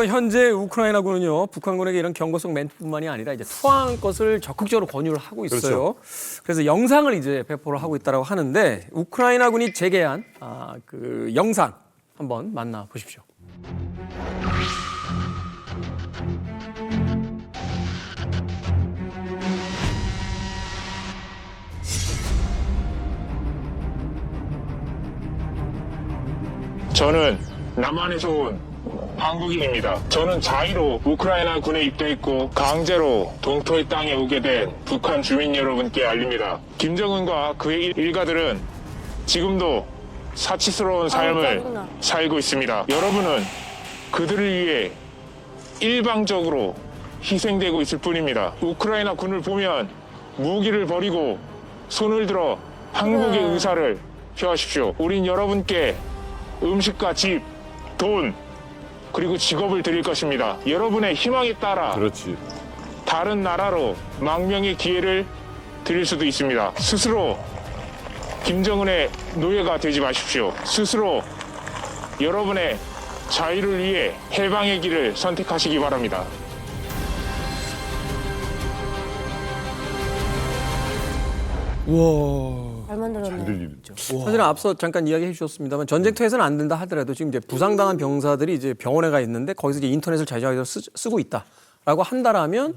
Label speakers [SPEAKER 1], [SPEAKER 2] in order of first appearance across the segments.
[SPEAKER 1] 현재 우크라이나군은요, 북한군에게 이런 경고성 멘트뿐만이 아니라 이제 투항 것을 적극적으로 권유를 하고 있어요. 그래서 영상을 이제 배포를 하고 있다고 하는데 우크라이나군이 재개한 그 영상 한번 만나 보십시오.
[SPEAKER 2] 저는 남한에서 온 한국인입니다. 저는 자의로 우크라이나 군에 입대했고 강제로 동토의 땅에 오게 된 북한 주민 여러분께 알립니다. 김정은과 그의 일가들은 지금도 사치스러운 삶을 살고 있습니다. 여러분은 그들을 위해 일방적으로 희생되고 있을 뿐입니다. 우크라이나 군을 보면 무기를 버리고 손을 들어 한국의 의사를 표하십시오. 우린 여러분께 음식과 집, 돈, 그리고 직업을 드릴 것입니다. 여러분의 희망에 따라 다른 나라로 망명의 기회를 드릴 수도 있습니다. 스스로 김정은의 노예가 되지 마십시오. 스스로 여러분의 자유를 위해 해방의 길을 선택하시기 바랍니다.
[SPEAKER 1] 우와.
[SPEAKER 3] 잘 만들었네.
[SPEAKER 1] 사실은 앞서 잠깐 이야기해 주셨습니다만 전쟁터에서는 안 된다 하더라도 지금 이제 부상당한 병사들이 이제 병원에 가 있는데 거기서 이제 인터넷을 자유하게 쓰고 있다라고 한다라면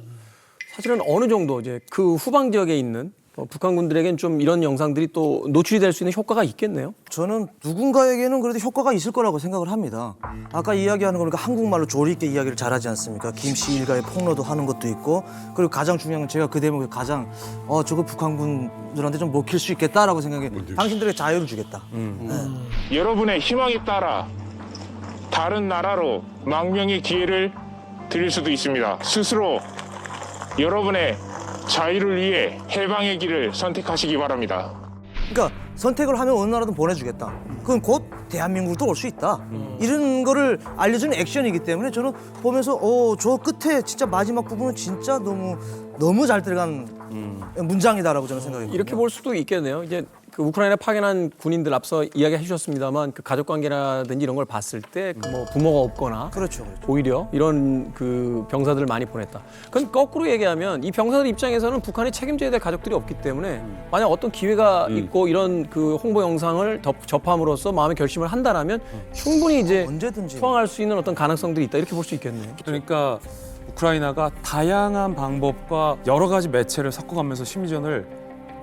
[SPEAKER 1] 사실은 어느 정도 이제 그 후방 지역에 있는 북한군들에겐 좀 이런 영상들이 또 노출이 될 수 있는 효과가 있겠네요.
[SPEAKER 4] 저는 누군가에게는 그래도 효과가 있을 거라고 생각을 합니다. 아까 이야기하는 거니까 한국말로 조리 있게 이야기를 잘하지 않습니까? 김씨 일가의 폭로도 하는 것도 있고, 그리고 가장 중요한 건 제가 그 대목에 가장 저거 북한군들한테 좀 먹힐 수 있겠다라고 생각해. 당신들에게 자유를 주겠다.
[SPEAKER 2] 여러분의 희망에 따라 다른 나라로 망명의 기회를 드릴 수도 있습니다. 스스로 여러분의 자유를 위해 해방의 길을 선택하시기 바랍니다.
[SPEAKER 4] 그러니까 선택을 하면 어느 나라든 보내주겠다. 그건 곧 대한민국도 올 수 있다. 이런 거를 알려주는 액션이기 때문에 저는 보면서 저 끝에 진짜 마지막 부분은 진짜 너무 잘 들어간 문장이다라고 저는 생각해요.
[SPEAKER 1] 이렇게 볼 수도 있겠네요. 이제 그 우크라이나 파견한 군인들 앞서 이야기해 주셨습니다만 그 가족 관계라든지 이런 걸 봤을 때 그 뭐 부모가 없거나
[SPEAKER 4] 그렇죠.
[SPEAKER 1] 오히려 이런 그 병사들을 많이 보냈다. 그건 거꾸로 얘기하면 이 병사들 입장에서는 북한이 책임져야 될 가족들이 없기 때문에 만약 어떤 기회가 있고 이런 그 홍보 영상을 접함으로써 마음의 결심을 한다라면 충분히 이제
[SPEAKER 4] 언제든지
[SPEAKER 1] 투항할 수 있는 어떤 가능성들이 있다. 이렇게 볼 수 있겠네요.
[SPEAKER 5] 그러니까 우크라이나가 다양한 방법과 여러 가지 매체를 섞어가면서 심리전을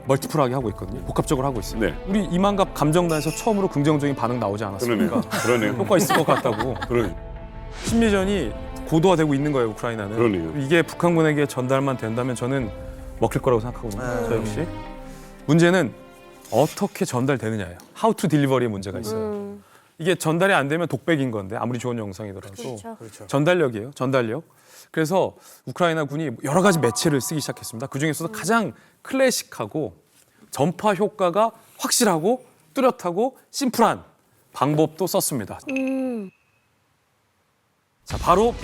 [SPEAKER 5] 멀티플하게 하고 있거든요. 복합적으로 하고 있어요.
[SPEAKER 6] 네.
[SPEAKER 5] 우리 이만갑 감정단에서 처음으로 긍정적인 반응 나오지 않았습니까?
[SPEAKER 6] 그러네요.
[SPEAKER 5] 효과 있을 것 같다고.
[SPEAKER 6] 그러네요.
[SPEAKER 5] 심리전이 고도화되고 있는 거예요, 우크라이나는.
[SPEAKER 6] 그러네요.
[SPEAKER 5] 이게 북한군에게 전달만 된다면 저는 먹힐 거라고 생각하거든요. 저 역시. 문제는 어떻게 전달되느냐예요. How to delivery의 문제가 있어요. 이게 전달이 안 되면 독백인 건데 아무리 좋은 영상이더라도
[SPEAKER 3] 그렇죠.
[SPEAKER 5] 전달력이에요. 전달력. 그래서 우크라이나 군이 여러 가지 매체를 쓰기 시작했습니다. 그중에서도 가장 클래식하고 전파 효과가 확실하고 뚜렷하고 심플한 방법도 썼습니다. 자, 바로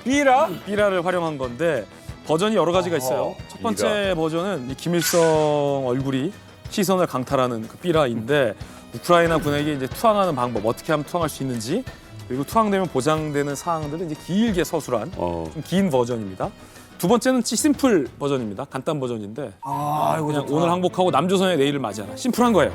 [SPEAKER 5] 삐라를 활용한 건데 버전이 여러 가지가 있어요. 첫 번째 버전은 이 김일성 얼굴이 시선을 강탈하는 그 삐라인데 우크라이나 군에게 이제 투항하는 방법, 어떻게 하면 투항할 수 있는지, 그리고 투항되면 보장되는 사항들을 이제 길게 서술한 좀 긴 버전입니다. 두 번째는 심플 버전입니다. 간단 버전인데
[SPEAKER 4] 이거
[SPEAKER 5] 그냥
[SPEAKER 4] 좋다.
[SPEAKER 5] 오늘 항복하고 남조선의 내일을 맞이하라. 심플한 거예요.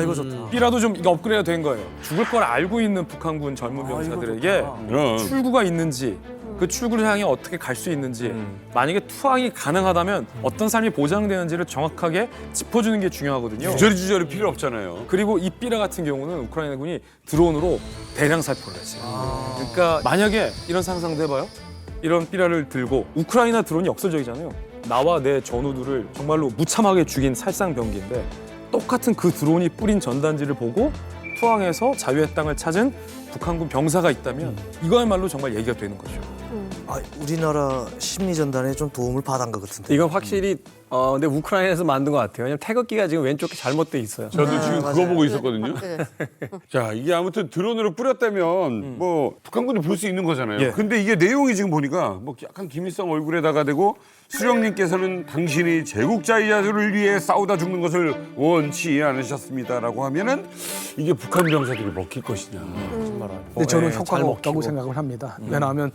[SPEAKER 4] 이거 좋다.
[SPEAKER 5] 삐라도 좀 이거 업그레이드 된 거예요. 죽을 걸 알고 있는 북한군 젊은 병사들에게
[SPEAKER 4] 좋다.
[SPEAKER 6] 그럼.
[SPEAKER 5] 출구가 있는지 그 출구를 향해 어떻게 갈 수 있는지 만약에 투항이 가능하다면 어떤 삶이 보장되는지를 정확하게 짚어주는 게 중요하거든요.
[SPEAKER 6] 주저리 필요 없잖아요.
[SPEAKER 5] 그리고 이 삐라 같은 경우는 우크라이나군이 드론으로 대량 살포를 했어요. 그러니까 만약에 이런 상상도 해봐요. 이런 삐라를 들고 우크라이나 드론이 역설적이잖아요. 나와 내 전우들을 정말로 무참하게 죽인 살상병기인데 똑같은 그 드론이 뿌린 전단지를 보고 투항해서 자유의 땅을 찾은 북한군 병사가 있다면 이거야말로 정말 얘기가 되는 거죠.
[SPEAKER 4] 우리나라 심리전단에 좀 도움을 받은 것 같은데.
[SPEAKER 1] 이건 확실히 근데 우크라이나에서 만든 것 같아요. 왜냐면 태극기가 지금 왼쪽에 잘못돼 있어요.
[SPEAKER 3] 저도 지금 그거 보고 있었거든요.
[SPEAKER 6] 네.
[SPEAKER 3] 자, 이게 아무튼 드론으로 뿌렸다면 뭐 북한군이 볼 수 있는 거잖아요.
[SPEAKER 5] 예.
[SPEAKER 3] 근데 이게 내용이 지금 보니까 뭐 약간 김일성 얼굴에다가 대고 수령님께서는 당신이 제국자의자를 위해 싸우다 죽는 것을 원치 않으셨습니다라고 하면은 이게 북한 병사들이 먹힐 것이냐.
[SPEAKER 7] 근데 저는 효과가
[SPEAKER 1] 잘
[SPEAKER 7] 없다고
[SPEAKER 1] 먹히고.
[SPEAKER 7] 생각을 합니다. 왜냐하면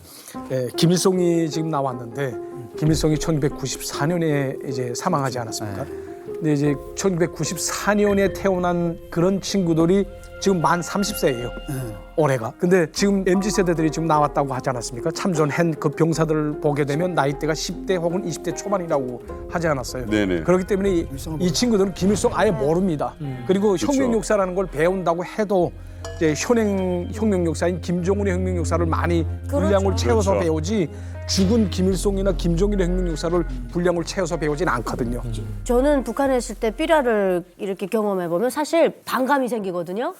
[SPEAKER 7] 김일성이 지금 나왔는데 김일성이 1994년에 이제 사망하지 않았습니까? 근데 이제 1994년에 태어난 그런 친구들이 지금 만 30세예요. 올해가. 근데 지금 MZ 세대들이 지금 나왔다고 하지 않았습니까? 참전한 그 병사들을 보게 되면 나이대가 10대 혹은 20대 초반이라고 하지 않았어요.
[SPEAKER 3] 네네.
[SPEAKER 7] 그렇기 때문에 이 친구들은 김일성 아예 모릅니다. 그리고 혁명 역사라는 걸 배운다고 해도 이제 혁명 역사인 김정은의 혁명 역사를 많이 분량을 채워서
[SPEAKER 3] 그렇죠.
[SPEAKER 7] 배우지 죽은 김일성이나 김정일의 혁명 역사를 분량을 채워서 배우진 않거든요.
[SPEAKER 6] 저는 북한에 있을 때 삐라를 이렇게 경험해 보면 사실 반감이 생기거든요.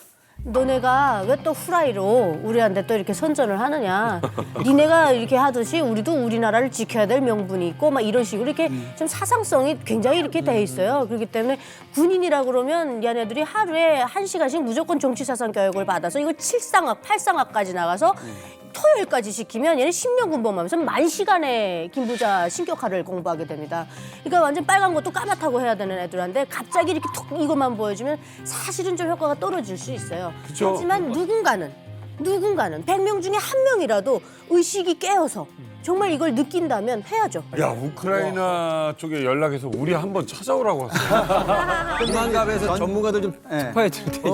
[SPEAKER 6] 너네가 왜 또 후라이로 우리한테 또 이렇게 선전을 하느냐. 니네가 이렇게 하듯이 우리도 우리나라를 지켜야 될 명분이 있고 막 이런 식으로 이렇게 좀 사상성이 굉장히 이렇게 돼 있어요. 그렇기 때문에 군인이라 그러면 얘네들이 하루에 1시간씩 무조건 정치사상 교육을 받아서 이걸 7상학, 8상학까지 나가서 토요일까지 시키면 얘는 10년 군복무하면서 10,000시간의 김부자 신격화를 공부하게 됩니다. 그러니까 완전 빨간 것도 까맣다고 해야 되는 애들한테 갑자기 이렇게 툭 이것만 보여주면 사실은 좀 효과가 떨어질 수 있어요.
[SPEAKER 3] 그쵸.
[SPEAKER 6] 하지만 누군가는 100명 중에 1명이라도 의식이 깨어서 정말 이걸 느낀다면 해야죠.
[SPEAKER 3] 야, 우크라이나 쪽에 연락해서 우리 한번 찾아오라고 왔어요.
[SPEAKER 1] 조만갑에서 전문가들 좀 특파해 드릴 테니까.